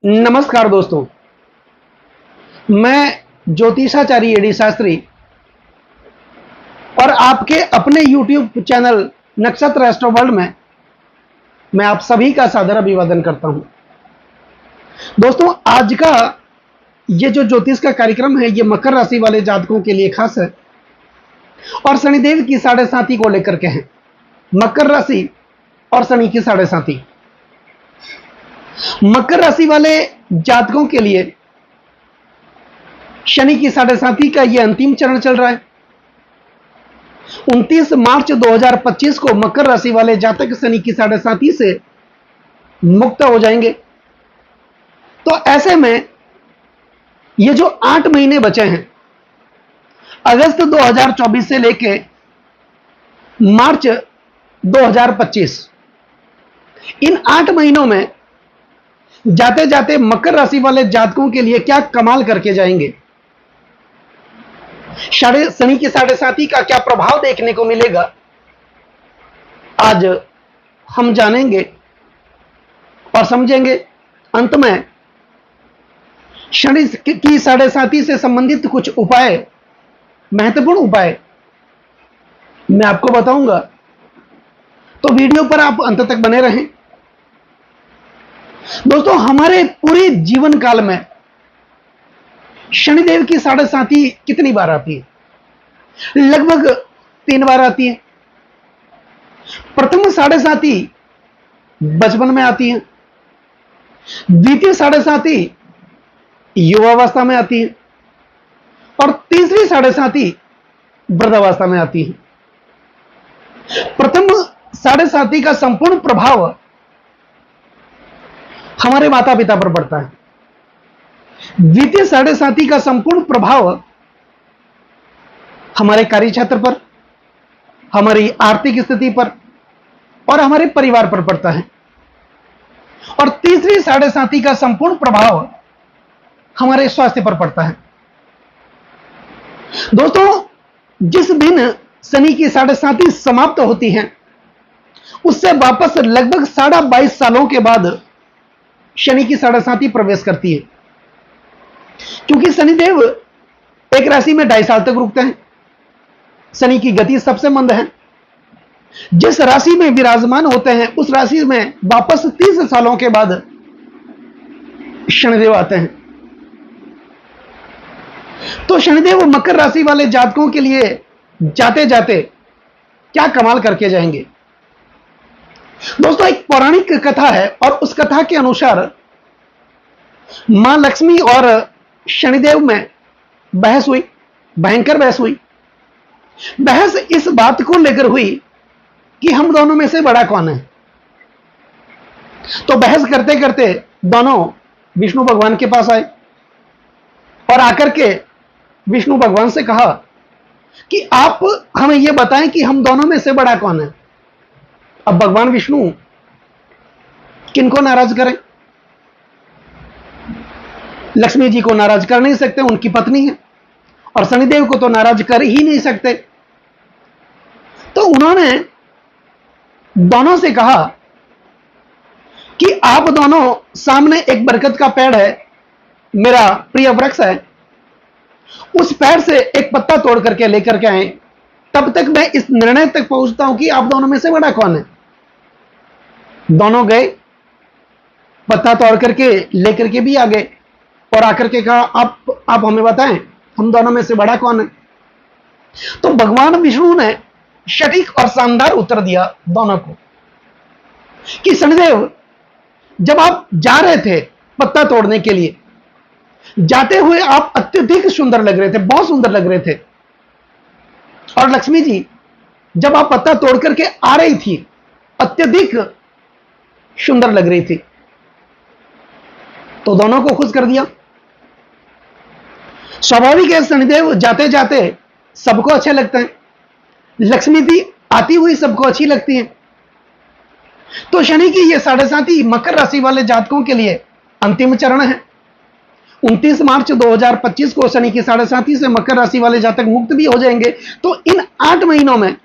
नमस्कार दोस्तों। मैं ज्योतिषाचार्य एडी शास्त्री और आपके अपने YouTube चैनल नक्षत्र एस्ट्रो वर्ल्ड में मैं आप सभी का सादर अभिवादन करता हूं। दोस्तों, आज का ये जो ज्योतिष का कार्यक्रम है ये मकर राशि वाले जातकों के लिए खास है और शनिदेव की साढ़े साथी को लेकर के है। मकर राशि और शनि की साढ़े साथी। मकर राशि वाले जातकों के लिए शनि की साढ़े साथी का यह अंतिम चरण चल रहा है। 29 मार्च 2025 को मकर राशि वाले जातक शनि की साढ़े साथी से मुक्त हो जाएंगे। तो ऐसे में ये जो 8 महीने बचे हैं, अगस्त 2024 से लेके मार्च 2025, इन 8 महीनों में जाते जाते मकर राशि वाले जातकों के लिए क्या कमाल करके जाएंगे, शनि की साढ़े साथी का क्या प्रभाव देखने को मिलेगा, आज हम जानेंगे और समझेंगे। अंत में शनि की साढ़े साथी से संबंधित कुछ उपाय, महत्वपूर्ण उपाय मैं आपको बताऊंगा, तो वीडियो पर आप अंत तक बने रहें। दोस्तों, हमारे पूरे जीवन काल में शनिदेव की साढ़े साथी कितनी बार आती है? लगभग 3 बार आती है। प्रथम साढ़े साथी बचपन में आती है, द्वितीय साढ़े साथी युवावस्था में आती है और तीसरी साढ़े साथी वृद्धावस्था में आती है। प्रथम साढ़े साथी का संपूर्ण प्रभाव हमारे माता पिता पर पड़ता है। द्वितीय साढ़े साथी का संपूर्ण प्रभाव हमारे कार्यक्षेत्र पर, हमारी आर्थिक स्थिति पर और हमारे परिवार पर पड़ता है। और तीसरी साढ़े साथी का संपूर्ण प्रभाव हमारे स्वास्थ्य पर पड़ता है। दोस्तों, जिस दिन शनि की साढ़े साथी समाप्त होती है, उससे वापस लगभग 22.5 सालों के बाद शनि की साढ़े साथी प्रवेश करती है। क्योंकि शनिदेव एक राशि में 2.5 साल तक रुकते हैं। शनि की गति सबसे मंद है। जिस राशि में विराजमान होते हैं उस राशि में वापस 30 सालों के बाद शनिदेव आते हैं। तो शनिदेव मकर राशि वाले जातकों के लिए जाते जाते क्या कमाल करके जाएंगे। दोस्तों, एक पौराणिक कथा है और उस कथा के अनुसार मां लक्ष्मी और शनिदेव में बहस हुई, भयंकर बहस हुई। बहस इस बात को लेकर हुई कि हम दोनों में से बड़ा कौन है। तो बहस करते करते दोनों विष्णु भगवान के पास आए और आकर के विष्णु भगवान से कहा कि आप हमें यह बताएं कि हम दोनों में से बड़ा कौन है। अब भगवान विष्णु किनको नाराज करें? लक्ष्मी जी को नाराज कर नहीं सकते, उनकी पत्नी है, और शनिदेव को तो नाराज कर ही नहीं सकते। तो उन्होंने दोनों से कहा कि आप दोनों सामने एक बरगद का पेड़ है, मेरा प्रिय वृक्ष है, उस पेड़ से एक पत्ता तोड़ करके लेकर के आए, तब तक मैं इस निर्णय तक पहुंचता हूं कि आप दोनों में से बड़ा कौन है। दोनों गए, पत्ता तोड़ करके लेकर के भी आ गए और आकर के कहा आप हमें बताएं हम दोनों में से बड़ा कौन है। तो भगवान विष्णु ने सटीक और शानदार उत्तर दिया दोनों को कि शनिदेव, जब आप जा रहे थे पत्ता तोड़ने के लिए, जाते हुए आप अत्यधिक सुंदर लग रहे थे, बहुत सुंदर लग रहे थे। और लक्ष्मी जी, जब आप पत्ता तोड़ करके आ रही थी, अत्यधिक सुंदर लग रही थी। तो दोनों को खुश कर दिया। स्वाभाविक है, शनिदेव जाते जाते सबको अच्छे लगते हैं। लक्ष्मी भी आती हुई सबको अच्छी लगती है। तो शनि की यह साढ़े साथी मकर राशि वाले जातकों के लिए अंतिम चरण है। 29 मार्च 2025 को शनि की साढ़े साथी से मकर राशि वाले जातक मुक्त भी हो जाएंगे। तो इन 8 महीनों में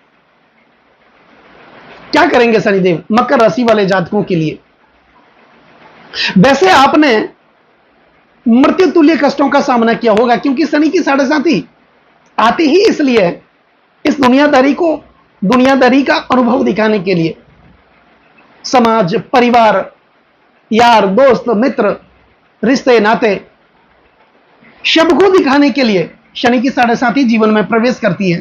क्या करेंगे शनिदेव मकर राशि वाले जातकों के लिए? वैसे आपने मृत्यु तुल्य कष्टों का सामना किया होगा, क्योंकि शनि की साढ़े साथी आती ही इसलिए है, इस दुनियादारी का अनुभव दिखाने के लिए। समाज, परिवार, यार, दोस्त, मित्र, रिश्ते, नाते, सबको दिखाने के लिए शनि की साढ़े साथी जीवन में प्रवेश करती है।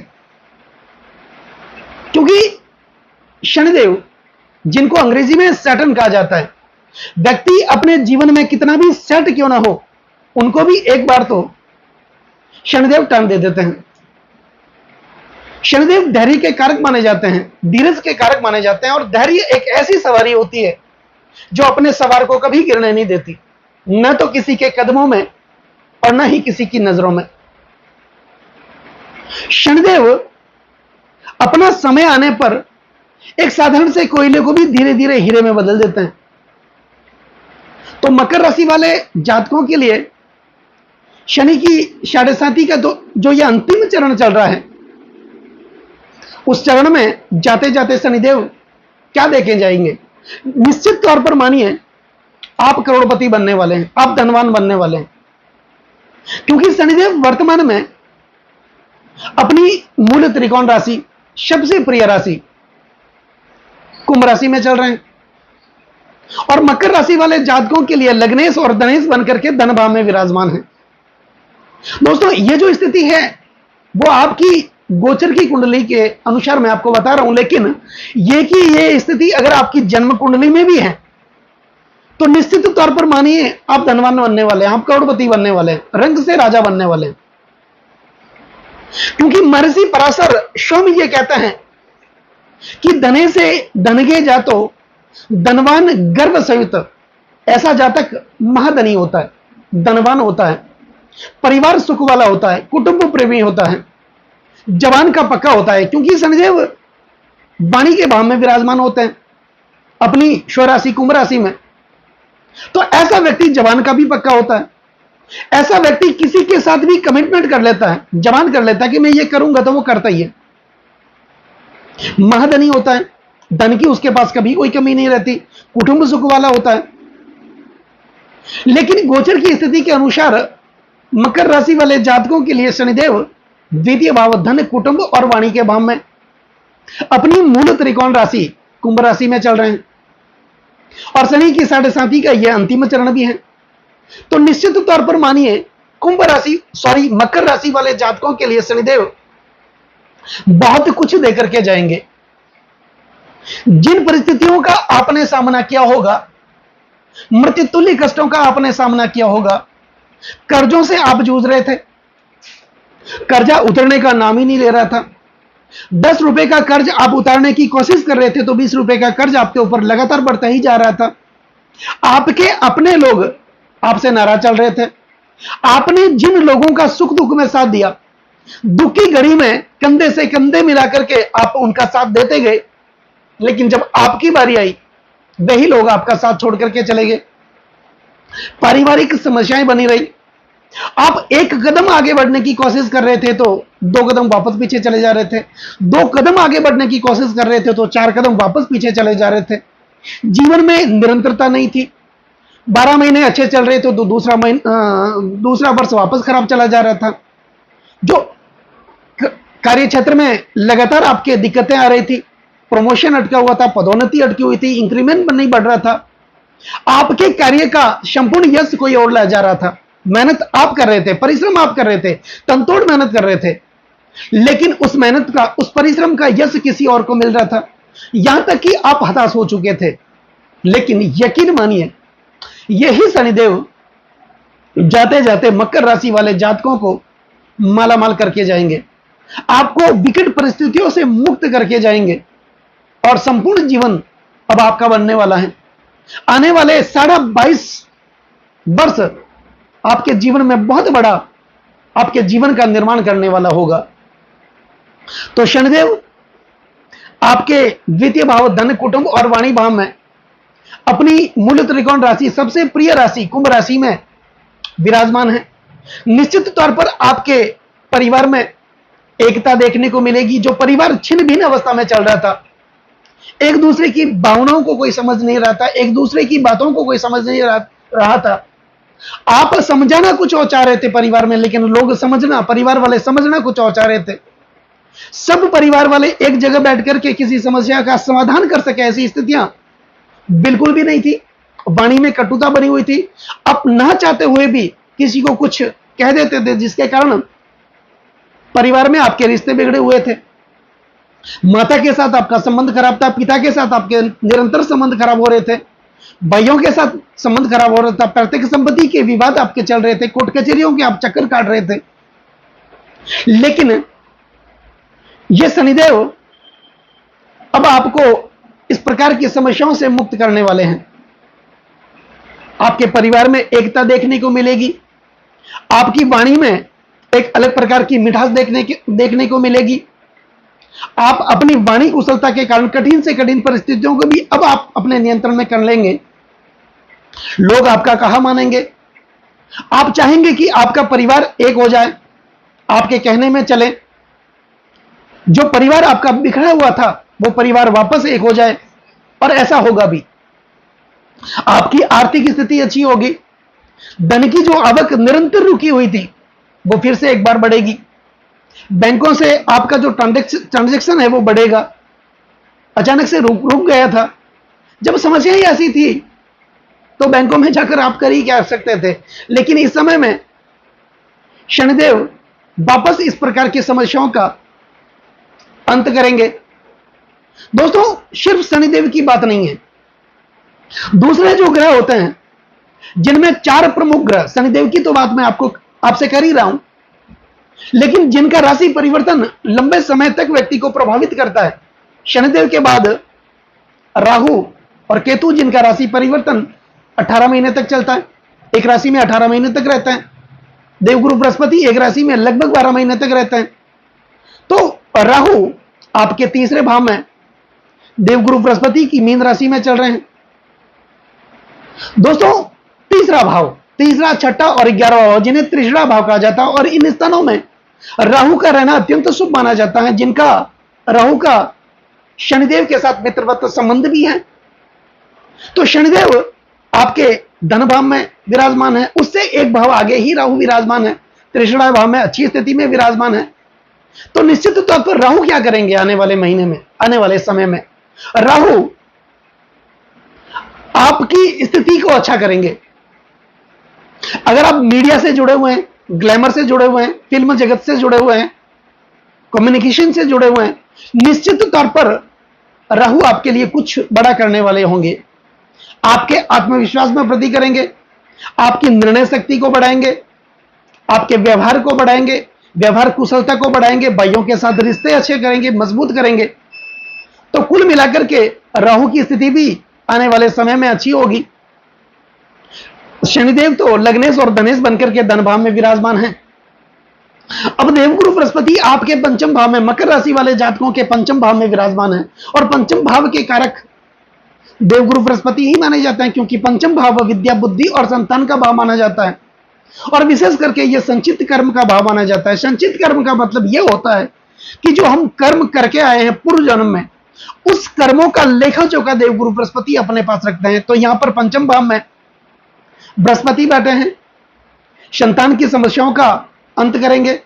क्योंकि शनिदेव, जिनको अंग्रेजी में सैटर्न कहा जाता है, व्यक्ति अपने जीवन में कितना भी सेट क्यों ना हो, उनको भी एक बार तो शनिदेव टर्न दे देते हैं। शनिदेव धैर्य के कारक माने जाते हैं, धीरज के कारक माने जाते हैं, और धैर्य एक ऐसी सवारी होती है जो अपने सवार को कभी गिरने नहीं देती, न तो किसी के कदमों में और न ही किसी की नजरों में। शनिदेव अपना समय आने पर एक साधारण से कोयले को भी धीरे धीरे हीरे में बदल देते हैं। तो मकर राशि वाले जातकों के लिए शनि की साढ़े साथी का जो ये अंतिम चरण चल रहा है, उस चरण में जाते जाते शनिदेव क्या देखे जाएंगे? निश्चित तौर पर मानिए, आप करोड़पति बनने वाले हैं, आप धनवान बनने वाले हैं, क्योंकि शनिदेव वर्तमान में अपनी मूल त्रिकोण राशि, सबसे प्रिय राशि कुंभ राशि में चल रहे हैं, और मकर राशि वाले जातकों के लिए लग्नेश और धनेश बनकर के धन भाव में विराजमान है। दोस्तों, ये जो स्थिति है वो आपकी गोचर की कुंडली के अनुसार मैं आपको बता रहा हूं, लेकिन ये स्थिति अगर आपकी जन्म कुंडली में भी है तो निश्चित तौर पर मानिए आप धनवान बनने वाले हैं, आप करोड़पति बनने वाले हैं, रंग से राजा बनने वाले हैं। क्योंकि महर्षि पराशर स्वयं ये कहते हैं कि धने से धनगे जातो धनवान गर्भ सहित, ऐसा जातक महाधनी होता है, धनवान होता है, परिवार सुख वाला होता है, कुटुंब प्रेमी होता है, जवान का पक्का होता है, क्योंकि शनिदेव वाणी के भाव में विराजमान होते हैं अपनी स्वराशि कुंभ राशि में। तो ऐसा व्यक्ति जवान का भी पक्का होता है, ऐसा व्यक्ति किसी के साथ भी कमिटमेंट कर लेता है, जवान कर लेता है कि मैं ये करूंगा, तो वो करता ही है। महाधनी होता है, धन की उसके पास कभी कोई कमी नहीं रहती, कुटुंब सुख वाला होता है। लेकिन गोचर की स्थिति के अनुसार मकर राशि वाले जातकों के लिए शनिदेव द्वितीय भाव धन, कुटुंब और वाणी के भाव में अपनी मूल त्रिकोण राशि कुंभ राशि में चल रहे हैं, और शनि की साढ़े साथी का यह अंतिम चरण भी है। तो निश्चित तौर पर मानिए मकर राशि वाले जातकों के लिए शनिदेव बहुत कुछ देकर के जाएंगे। जिन परिस्थितियों का आपने सामना किया होगा, मृत्यु तुल्य कष्टों का आपने सामना किया होगा, कर्जों से आप जूझ रहे थे, कर्जा उतरने का नाम ही नहीं ले रहा था, 10 रुपए का कर्ज आप उतारने की कोशिश कर रहे थे तो 20 रुपए का कर्ज आपके ऊपर लगातार बढ़ता ही जा रहा था। आपके अपने लोग आपसे नाराज चल रहे थे। आपने जिन लोगों का सुख दुख में साथ दिया, दुख की घड़ी में कंधे से कंधे मिलाकर के आप उनका साथ देते गए, लेकिन जब आपकी बारी आई वही लोग आपका साथ छोड़ करके चले गए। पारिवारिक समस्याएं बनी रही, आप एक कदम आगे बढ़ने की कोशिश कर रहे थे तो 2 कदम वापस पीछे चले जा रहे थे, 2 कदम आगे बढ़ने की कोशिश कर रहे थे तो 4 कदम वापस पीछे चले जा रहे थे। जीवन में निरंतरता नहीं थी। 12 महीने अच्छे चल रहे थे तो दूसरा वर्ष वापस खराब चला जा रहा था। जो कार्य क्षेत्र में लगातार आपके दिक्कतें आ रही थी, प्रमोशन अटका हुआ था, पदोन्नति अटकी हुई थी, इंक्रीमेंट नहीं बढ़ रहा था, आपके कार्य का संपूर्ण यश कोई और ला जा रहा था। मेहनत आप कर रहे थे, परिश्रम आप कर रहे थे, तनतोड़ मेहनत कर रहे थे, लेकिन उस मेहनत का, उस परिश्रम का यश किसी और को मिल रहा था। यहां तक कि आप हताश हो चुके थे। लेकिन यकीन मानिए, यही शनिदेव जाते जाते मकर राशि वाले जातकों को मालामाल करके जाएंगे, आपको विकट परिस्थितियों से मुक्त करके जाएंगे, और संपूर्ण जीवन अब आपका बनने वाला है। आने वाले 22.5 वर्ष आपके जीवन में बहुत बड़ा आपके जीवन का निर्माण करने वाला होगा। तो शनिदेव आपके द्वितीय भाव धन, कुटुंब और वाणी भाव में अपनी मूल त्रिकोण राशि, सबसे प्रिय राशि कुंभ राशि में विराजमान है। निश्चित तौर पर आपके परिवार में एकता देखने को मिलेगी। जो परिवार छिन्न भिन्न अवस्था में चल रहा था, एक दूसरे की भावनाओं को कोई समझ नहीं रहा था, एक दूसरे की बातों को कोई समझ नहीं रहा था, आप समझाना कुछ और चाह रहे थे परिवार में, लेकिन लोग समझना, परिवार वाले समझना कुछ और चाह रहे थे। सब परिवार वाले एक जगह बैठ करके किसी समस्या का समाधान कर सके, ऐसी स्थितियां बिल्कुल भी नहीं थी। वाणी में कटुता बनी हुई थी। आप ना चाहते हुए भी किसी को कुछ कह देते थे, जिसके कारण परिवार में आपके रिश्ते बिगड़े हुए थे। माता के साथ आपका संबंध खराब था, पिता के साथ आपके निरंतर संबंध खराब हो रहे थे, भाइयों के साथ संबंध खराब हो रहा था, पैतृक संपत्ति के विवाद आपके चल रहे थे, कोर्ट कचहरियों के आप चक्कर काट रहे थे। लेकिन ये शनिदेव अब आपको इस प्रकार की समस्याओं से मुक्त करने वाले हैं। आपके परिवार में एकता देखने को मिलेगी। आपकी वाणी में एक अलग प्रकार की मिठास देखने को मिलेगी। आप अपनी वाणी कुशलता के कारण कठिन से कठिन परिस्थितियों को भी अब आप अपने नियंत्रण में कर लेंगे। लोग आपका कहा मानेंगे। आप चाहेंगे कि आपका परिवार एक हो जाए, आपके कहने में चले। जो परिवार आपका बिखरा हुआ था वो परिवार वापस एक हो जाए, और ऐसा होगा भी। आपकी आर्थिक स्थिति अच्छी होगी। धन की जो आवक निरंतर रुकी हुई थी वो फिर से एक बार बढ़ेगी। बैंकों से आपका जो ट्रांजैक्शन है वो बढ़ेगा। अचानक से रुक गया था। जब समस्या ही ऐसी थी तो बैंकों में जाकर आप कर ही क्या सकते थे, लेकिन इस समय में शनिदेव वापस इस प्रकार की समस्याओं का अंत करेंगे। दोस्तों, सिर्फ शनिदेव की बात नहीं है। दूसरे जो ग्रह होते हैं, जिनमें 4 प्रमुख ग्रह, शनिदेव की तो बात मैं आपसे कर ही रहा हूं, लेकिन जिनका राशि परिवर्तन लंबे समय तक व्यक्ति को प्रभावित करता है। शनिदेव के बाद राहु और केतु, जिनका राशि परिवर्तन 18 महीने तक चलता है, एक राशि में 18 महीने तक रहते हैं। देवगुरु बृहस्पति एक राशि में लगभग 12 महीने तक रहते हैं। तो राहु आपके तीसरे भाव में, देवगुरु बृहस्पति की मीन राशि में चल रहे हैं। दोस्तों, तीसरा भाव, तीसरा, छठा और 11वां भाव, जिन्हें त्रिशरा भाव कहा जाता है, और इन स्थानों में राहु का रहना अत्यंत शुभ माना जाता है। जिनका राहु का शनिदेव के साथ मित्रवत संबंध भी है। तो शनिदेव आपके धन भाव में विराजमान है, उससे एक भाव आगे ही राहु विराजमान है, त्रिशरा भाव में अच्छी स्थिति में विराजमान है। तो निश्चित तौर पर राहु क्या करेंगे आने वाले महीने में, आने वाले समय में? राहु आपकी स्थिति को अच्छा करेंगे। अगर आप मीडिया से जुड़े हुए हैं, ग्लैमर से जुड़े हुए हैं, फिल्म जगत से जुड़े हुए हैं, कम्युनिकेशन से जुड़े हुए हैं, निश्चित तौर पर राहु आपके लिए कुछ बड़ा करने वाले होंगे। आपके आत्मविश्वास में वृद्धि करेंगे, आपकी निर्णय शक्ति को बढ़ाएंगे, आपके व्यवहार को बढ़ाएंगे, व्यवहार कुशलता को बढ़ाएंगे, भाइयों के साथ रिश्ते अच्छे करेंगे, मजबूत करेंगे। तो कुल मिलाकर के राहु की स्थिति भी आने वाले समय में अच्छी होगी। शनिदेव तो लग्नेश और धनेश बनकर के धन भाव में विराजमान हैं। अब देवगुरु बृहस्पति आपके पंचम भाव में, मकर राशि वाले जातकों के पंचम भाव में विराजमान है, और पंचम भाव के कारक देवगुरु बृहस्पति ही माने जाते हैं, क्योंकि पंचम भाव विद्या, बुद्धि और संतान का भाव माना जाता है, और विशेष करके यह संचित कर्म का भाव माना जाता है। संचित कर्म का मतलब यह होता है कि जो हम कर्म करके आए हैं पूर्व जन्म में, उस कर्मों का लेखा जोखा देवगुरु बृहस्पति अपने पास रखते हैं। तो यहां पर पंचम भाव में बृहस्पति बैठे हैं, संतान की समस्याओं का अंत करेंगे,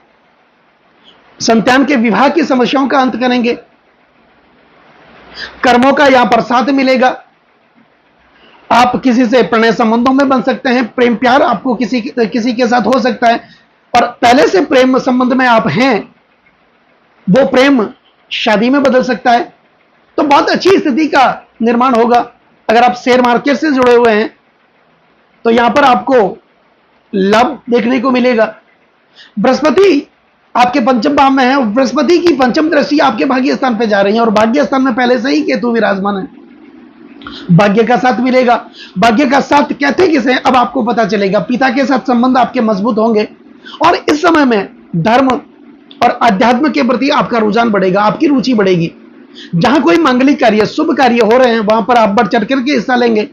संतान के विवाह की समस्याओं का अंत करेंगे, कर्मों का यहां पर साथ मिलेगा। आप किसी से प्रणय संबंधों में बन सकते हैं, प्रेम प्यार आपको किसी के साथ हो सकता है, और पहले से प्रेम संबंध में आप हैं, वो प्रेम शादी में बदल सकता है। तो बहुत अच्छी स्थिति का निर्माण होगा। अगर आप शेयर मार्केट से जुड़े हुए हैं तो यहां पर आपको लाभ देखने को मिलेगा। बृहस्पति आपके पंचम भाव में है, बृहस्पति की पंचम दृष्टि आपके भाग्य स्थान पे जा रही है, और भाग्य स्थान में पहले से ही केतु विराजमान है। भाग्य का साथ मिलेगा। भाग्य का साथ कहते किसे, अब आपको पता चलेगा। पिता के साथ संबंध आपके मजबूत होंगे, और इस समय में धर्म और अध्यात्म के प्रति आपका रुझान बढ़ेगा, आपकी रुचि बढ़ेगी। जहां कोई मांगलिक कार्य, शुभ कार्य हो रहे हैं, वहां पर आप बढ़ चढ़ करके हिस्सा लेंगे,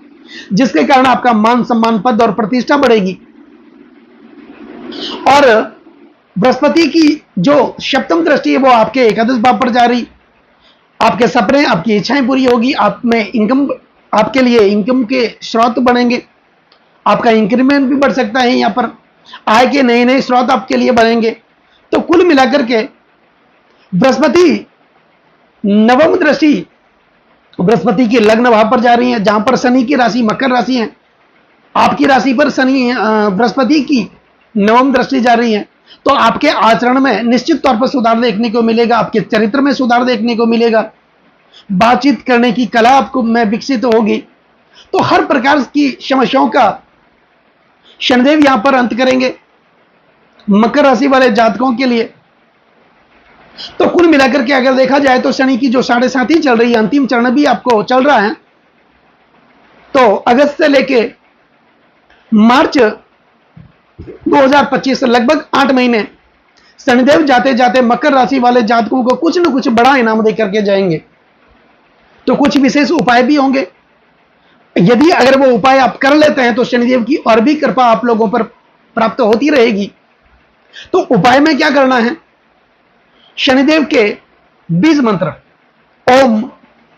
जिसके कारण आपका मान सम्मान, पद और प्रतिष्ठा बढ़ेगी। और बृहस्पति की जो सप्तम दृष्टि है वो आपके एकादश भाव पर जा रही। आपके सपने, आपकी इच्छाएं पूरी होगी, आप में इनकम, आपके लिए इनकम के स्रोत बनेंगे, आपका इंक्रीमेंट भी बढ़ सकता है, यहां पर आय के नए नए स्रोत आपके लिए बनेंगे। तो कुल मिलाकर के बृहस्पति नवम दृष्टि बृहस्पति की लग्न भाव पर जा रही है, जहां पर शनि की राशि मकर राशि है, आपकी राशि पर शनि बृहस्पति की नवम दृष्टि जा रही है। तो आपके आचरण में निश्चित तौर पर सुधार देखने को मिलेगा, आपके चरित्र में सुधार देखने को मिलेगा, बातचीत करने की कला आपको में विकसित होगी। तो हर प्रकार की समस्याओं का शनिदेव यहां पर अंत करेंगे मकर राशि वाले जातकों के लिए। तो कुल मिलाकर के अगर देखा जाए तो शनि की जो 7.5 चल रही है, अंतिम चरण भी आपको चल रहा है। तो अगस्त से लेके मार्च 2025 लगभग 8 महीने शनिदेव जाते जाते मकर राशि वाले जातकों को कुछ न कुछ बड़ा इनाम देकर के जाएंगे। तो कुछ विशेष उपाय भी होंगे, यदि अगर वो उपाय आप कर लेते हैं तो शनिदेव की और भी कृपा आप लोगों पर प्राप्त होती रहेगी। तो उपाय में क्या करना है, शनिदेव के बीज मंत्र ओम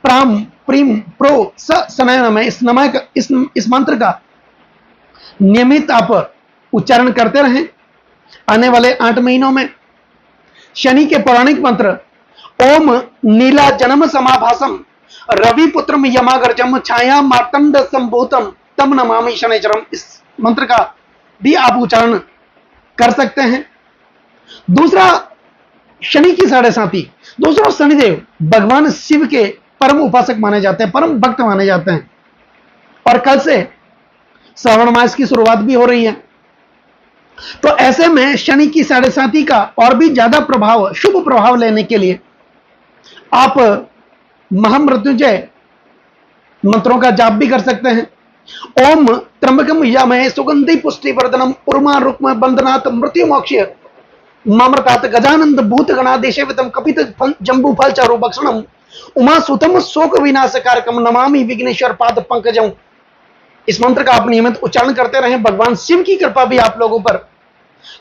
प्राम प्रीम प्रो स नमः, इस मंत्र का नियमित आप उच्चारण करते रहें आने वाले 8 महीनों में। शनि के पौराणिक मंत्र ओम नीला जन्म समाभासम रवि पुत्रम यमागर्जम छाया मार्तंड संभूतम तम नमामि शनिचरम, इस मंत्र का भी आप उच्चारण कर सकते हैं। दूसरा शनि की 7.5, दूसरा शनिदेव भगवान शिव के परम उपासक माने जाते हैं, परम भक्त माने जाते हैं। और कल से श्रावण मास की शुरुआत भी हो रही है। तो ऐसे में शनि की 7.5 का और भी ज्यादा प्रभाव, शुभ प्रभाव लेने के लिए आप महामृत्युंजय मंत्रों का जाप भी कर सकते हैं। ओम त्र्यंबकम यजामहे सुगंधि पुष्टि वर्धनम उर्मा रुक्म बंधनात् मृत्यु मोक्ष मामृतात् गजानंद भूत गणादेशवितम कपित जंबू फल चारु भक्षणम उमा सुतम शोक विनाश कारकम नमामि विघ्नेश्वर पाद पंकजम। इस मंत्र का आप नियमित उच्चारण करते रहें, भगवान शिव की कृपा भी आप लोगों पर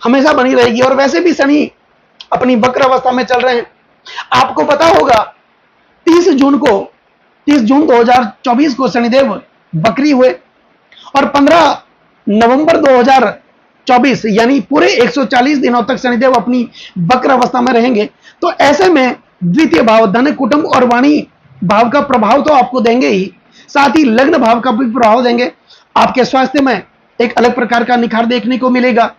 हमेशा बनी रहेगी। और वैसे भी शनि अपनी वक्र अवस्था में चल रहे हैं। आपको पता होगा 30 जून 2024 को शनिदेव बकरी हुए और 15 नवंबर 2024 यानी पूरे 140 दिनों तक शनिदेव अपनी वक्र अवस्था में रहेंगे। तो ऐसे में द्वितीय भाव धन कुटुंब और वाणी भाव का प्रभाव तो आपको देंगे ही, साथ ही लग्न भाव का भी प्रभाव देंगे। आपके स्वास्थ्य में एक अलग प्रकार का निखार देखने को मिलेगा।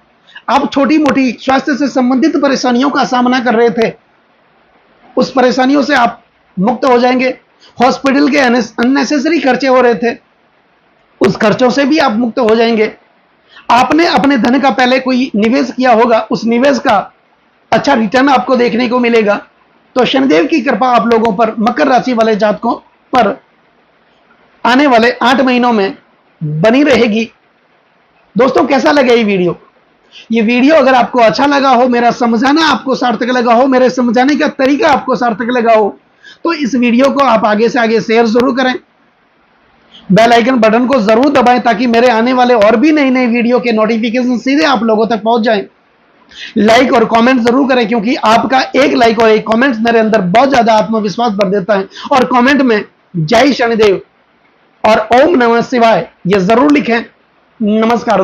आप छोटी मोटी स्वास्थ्य से संबंधित परेशानियों का सामना कर रहे थे, उस परेशानियों से आप मुक्त हो जाएंगे। हॉस्पिटल के अननेसेसरी खर्चे हो रहे थे, उस खर्चों से भी आप मुक्त हो जाएंगे। आपने अपने धन का पहले कोई निवेश किया होगा, उस निवेश का अच्छा रिटर्न आपको देखने को मिलेगा। तो शनिदेव की कृपा आप लोगों पर, मकर राशि वाले जातकों पर आने वाले 8 महीनों में बनी रहेगी। दोस्तों कैसा लगा ये वीडियो? ये वीडियो अगर आपको अच्छा लगा हो, मेरा समझाना आपको सार्थक लगा हो, मेरे समझाने का तरीका आपको सार्थक लगा हो, तो इस वीडियो को आप आगे से आगे शेयर जरूर करें। बेल आइकन बटन को जरूर दबाएं ताकि मेरे आने वाले और भी नए नए वीडियो के नोटिफिकेशन सीधे आप लोगों तक पहुंच जाएं। लाइक और कमेंट जरूर करें, क्योंकि आपका एक लाइक और एक कमेंट मेरे अंदर बहुत ज्यादा आत्मविश्वास भर देता है। और कमेंट में जय शनिदेव और ओम नमः शिवाय ये जरूर लिखें। नमस्कार।